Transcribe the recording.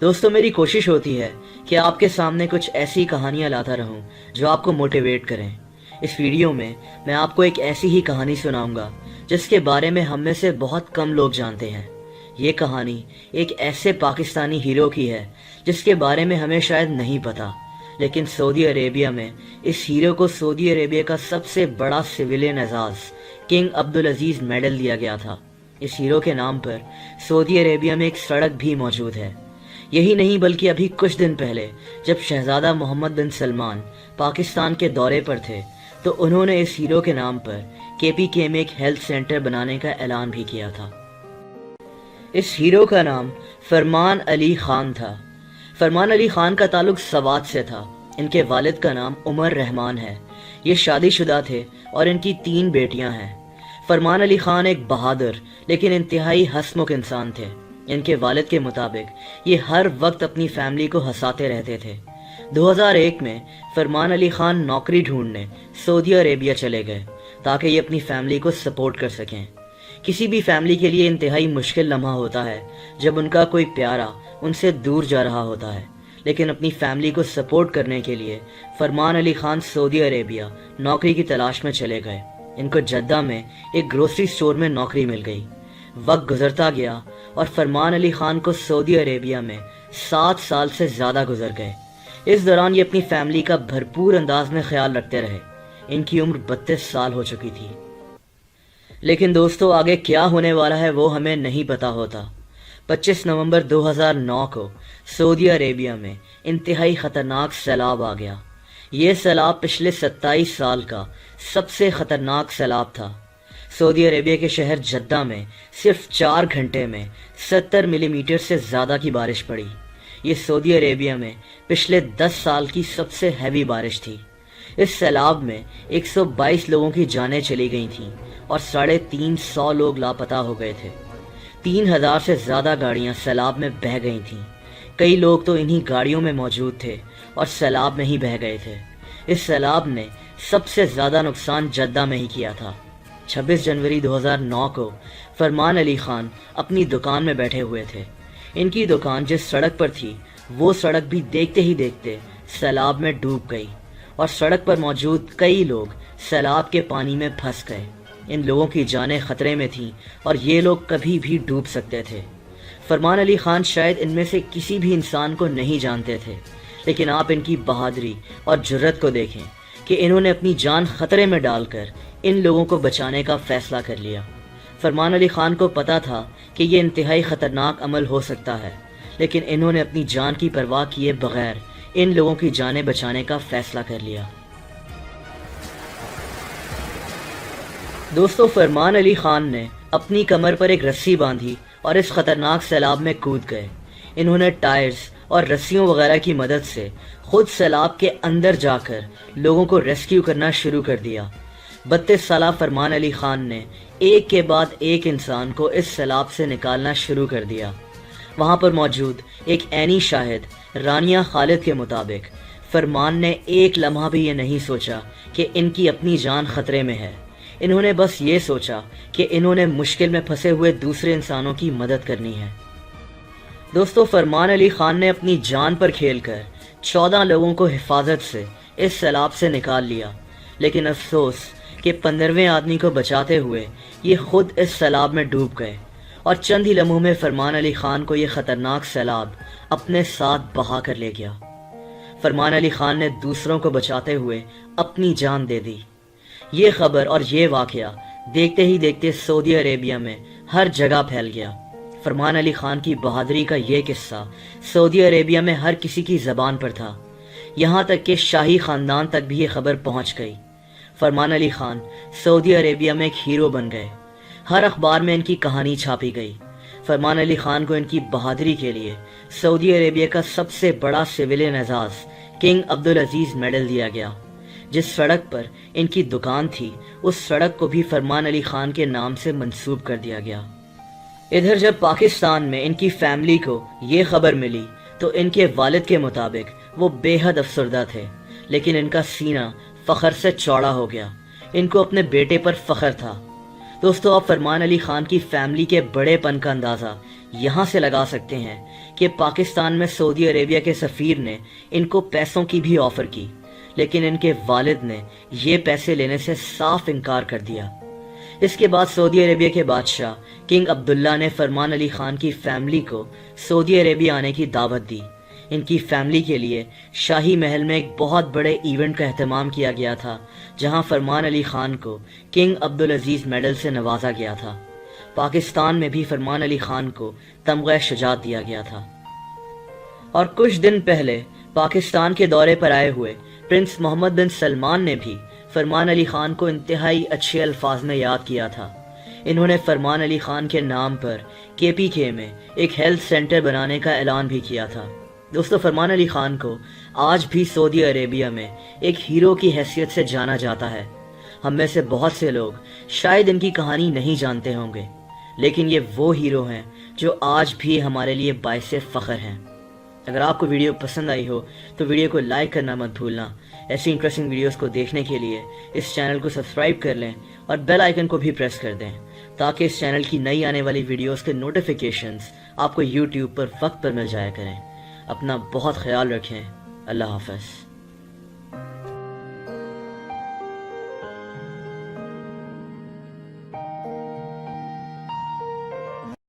دوستو میری کوشش ہوتی ہے کہ آپ کے سامنے کچھ ایسی کہانیاں لاتا رہوں جو آپ کو موٹیویٹ کریں۔ اس ویڈیو میں آپ کو ایک ایسی ہی کہانی سناؤں گا جس کے بارے میں ہم میں سے بہت کم لوگ جانتے ہیں۔ یہ کہانی ایک ایسے پاکستانی ہیرو کی ہے جس کے بارے میں ہمیں شاید نہیں پتا، لیکن سعودی عربیہ میں اس ہیرو کو سعودی عربیہ کا سب سے بڑا سویلین اعزاز کنگ عبدالعزیز میڈل دیا گیا تھا۔ اس ہیرو کے نام پر سعودی عربیہ میں ایک سڑک بھی موجود ہے۔ یہی نہیں بلکہ ابھی کچھ دن پہلے جب شہزادہ محمد بن سلمان پاکستان کے دورے پر تھے تو انہوں نے اس ہیرو کے نام پر KPK میں ایک ہیلتھ سینٹر بنانے کا اعلان بھی کیا تھا۔ اس ہیرو کا نام فرمان علی خان تھا۔ فرمان علی خان کا تعلق سوات سے تھا۔ ان کے والد کا نام عمر رحمان ہے۔ یہ شادی شدہ تھے اور ان کی 3 بیٹیاں ہیں۔ فرمان علی خان ایک بہادر لیکن انتہائی ہنسمکھ انسان تھے۔ ان کے والد کے مطابق یہ ہر وقت اپنی فیملی کو ہنساتے رہتے تھے۔ 2001 میں فرمان علی خان نوکری ڈھونڈنے سعودی عربیہ چلے گئے تاکہ یہ اپنی فیملی کو سپورٹ کر سکیں۔ کسی بھی فیملی کے لیے انتہائی مشکل لمحہ ہوتا ہے جب ان کا کوئی پیارا ان سے دور جا رہا ہوتا ہے، لیکن اپنی فیملی کو سپورٹ کرنے کے لیے فرمان علی خان سعودی عربیہ نوکری کی تلاش میں چلے گئے۔ ان کو جدہ میں ایک گروسری سٹور میں نوکری مل گئی۔ وقت گزرتا گیا اور فرمان علی خان کو سعودی عربیہ میں 7 سال سے زیادہ گزر گئے۔ اس دوران یہ اپنی فیملی کا بھرپور انداز میں خیال رکھتے رہے۔ ان کی عمر 32 سال ہو چکی تھی۔ لیکن دوستو آگے کیا ہونے والا ہے وہ ہمیں نہیں پتا ہوتا۔ 25 نومبر 2009 کو سعودی عربیہ میں انتہائی خطرناک سیلاب آ گیا۔ یہ سیلاب پچھلے 27 سال کا سب سے خطرناک سیلاب تھا۔ سعودی عربیہ کے شہر جدہ میں صرف 4 گھنٹے میں 70 ملی میٹر سے زیادہ کی بارش پڑی۔ یہ سعودی عربیہ میں پچھلے 10 سال کی سب سے ہیوی بارش تھی۔ اس سیلاب میں 122 لوگوں کی جانیں چلی گئی تھیں اور 350 لوگ لاپتہ ہو گئے تھے۔ 3000 سے زیادہ گاڑیاں سیلاب میں بہہ گئی تھیں۔ کئی لوگ تو انہی گاڑیوں میں موجود تھے اور سیلاب میں ہی بہہ گئے تھے۔ اس سیلاب نے سب سے زیادہ نقصان جدہ میں ہی کیا تھا۔ 26 جنوری 2009 کو فرمان علی خان اپنی دکان میں بیٹھے ہوئے تھے۔ ان کی دکان جس سڑک پر تھی وہ سڑک بھی دیکھتے ہی دیکھتے سیلاب میں ڈوب گئی اور سڑک پر موجود کئی لوگ سیلاب کے پانی میں پھنس گئے۔ ان لوگوں کی جانیں خطرے میں تھیں اور یہ لوگ کبھی بھی ڈوب سکتے تھے۔ فرمان علی خان شاید ان میں سے کسی بھی انسان کو نہیں جانتے تھے، لیکن آپ ان کی بہادری اور جرت کو دیکھیں کہ انہوں نے اپنی جان خطرے میں ڈال کر ان لوگوں کو بچانے کا فیصلہ کر لیا۔ فرمان علی خان کو پتا تھا کہ یہ انتہائی خطرناک عمل ہو سکتا ہے، لیکن انہوں نے اپنی جان کی پرواہ کیے بغیر ان لوگوں کی جانیں بچانے کا فیصلہ کر لیا۔ دوستو فرمان علی خان نے اپنی کمر پر ایک رسی باندھی اور اس خطرناک سیلاب میں کود گئے۔ انہوں نے ٹائرز اور رسیوں وغیرہ کی مدد سے خود سیلاب کے اندر جا کر لوگوں کو ریسکیو کرنا شروع کر دیا۔ 32 سالہ فرمان علی خان نے ایک کے بعد ایک انسان کو اس سیلاب سے نکالنا شروع کر دیا۔ وہاں پر موجود ایک عینی شاہد رانیہ خالد کے مطابق فرمان نے ایک لمحہ بھی یہ نہیں سوچا کہ ان کی اپنی جان خطرے میں ہے۔ انہوں نے بس یہ سوچا کہ انہوں نے مشکل میں پھنسے ہوئے دوسرے انسانوں کی مدد کرنی ہے۔ دوستو فرمان علی خان نے اپنی جان پر کھیل کر 14 لوگوں کو حفاظت سے اس سیلاب سے نکال لیا، لیکن افسوس کہ 15ویں آدمی کو بچاتے ہوئے یہ خود اس سیلاب میں ڈوب گئے اور چند ہی لمحوں میں فرمان علی خان کو یہ خطرناک سیلاب اپنے ساتھ بہا کر لے گیا۔ فرمان علی خان نے دوسروں کو بچاتے ہوئے اپنی جان دے دی۔ یہ خبر اور یہ واقعہ دیکھتے ہی دیکھتے سعودی عربیہ میں ہر جگہ پھیل گیا۔ فرمان علی خان کی بہادری کا یہ قصہ سعودی عربیہ میں ہر کسی کی زبان پر تھا، یہاں تک کہ شاہی خاندان تک بھی یہ خبر پہنچ گئی۔ فرمان علی خان سعودی عربیہ میں ایک ہیرو بن گئے۔ ہر اخبار میں ان کی کہانی چھاپی گئی۔ فرمان علی خان کو ان کی بہادری کے لیے سعودی عربیہ کا سب سے بڑا سویلین اعزاز کنگ عبدالعزیز میڈل دیا گیا۔ جس سڑک پر ان کی دکان تھی اس سڑک کو بھی فرمان علی خان کے نام سے منسوب کر دیا گیا۔ ادھر جب پاکستان میں ان کی فیملی کو یہ خبر ملی تو ان کے والد کے مطابق وہ بے حد افسردہ تھے، لیکن ان کا سینہ فخر سے چوڑا ہو گیا۔ ان کو اپنے بیٹے پر فخر تھا۔ دوستو آپ فرمان علی خان کی فیملی کے بڑے پن کا اندازہ یہاں سے لگا سکتے ہیں کہ پاکستان میں سعودی عربیہ کے سفیر نے ان کو پیسوں کی بھی آفر کی، لیکن ان کے والد نے یہ پیسے لینے سے صاف انکار کر دیا۔ اس کے بعد سعودی عربیہ کے بادشاہ کنگ عبداللہ نے فرمان علی خان کی فیملی کو سعودی عربیہ آنے کی دعوت دی۔ ان کی فیملی کے لیے شاہی محل میں ایک بہت بڑے ایونٹ کا اہتمام کیا گیا تھا، جہاں فرمان علی خان کو کنگ عبدالعزیز میڈل سے نوازا گیا تھا۔ پاکستان میں بھی فرمان علی خان کو تمغہ شجاعت دیا گیا تھا۔ اور کچھ دن پہلے پاکستان کے دورے پر آئے ہوئے پرنس محمد بن سلمان نے بھی فرمان علی خان کو انتہائی اچھے الفاظ میں یاد کیا تھا۔ انہوں نے فرمان علی خان کے نام پر KPK میں ایک ہیلتھ سینٹر بنانے کا اعلان بھی کیا تھا۔ دوستو، فرمان علی خان کو آج بھی سعودی عربیہ میں ایک ہیرو کی حیثیت سے جانا جاتا ہے۔ ہم میں سے بہت سے لوگ شاید ان کی کہانی نہیں جانتے ہوں گے، لیکن یہ وہ ہیرو ہیں جو آج بھی ہمارے لیے باعث فخر ہیں۔ اگر آپ کو ویڈیو پسند آئی ہو تو ویڈیو کو لائک کرنا مت بھولنا۔ ایسی انٹرسٹنگ ویڈیوز کو دیکھنے کے لیے اس چینل کو سبسکرائب کر لیں اور بیل آئیکن کو بھی پریس کر دیں، تاکہ اس چینل کی نئی آنے والی ویڈیوز کے نوٹیفیکیشنز آپ کو YouTube پر وقت پر مل جایا کریں۔ اپنا بہت خیال رکھیں۔ اللہ حافظ۔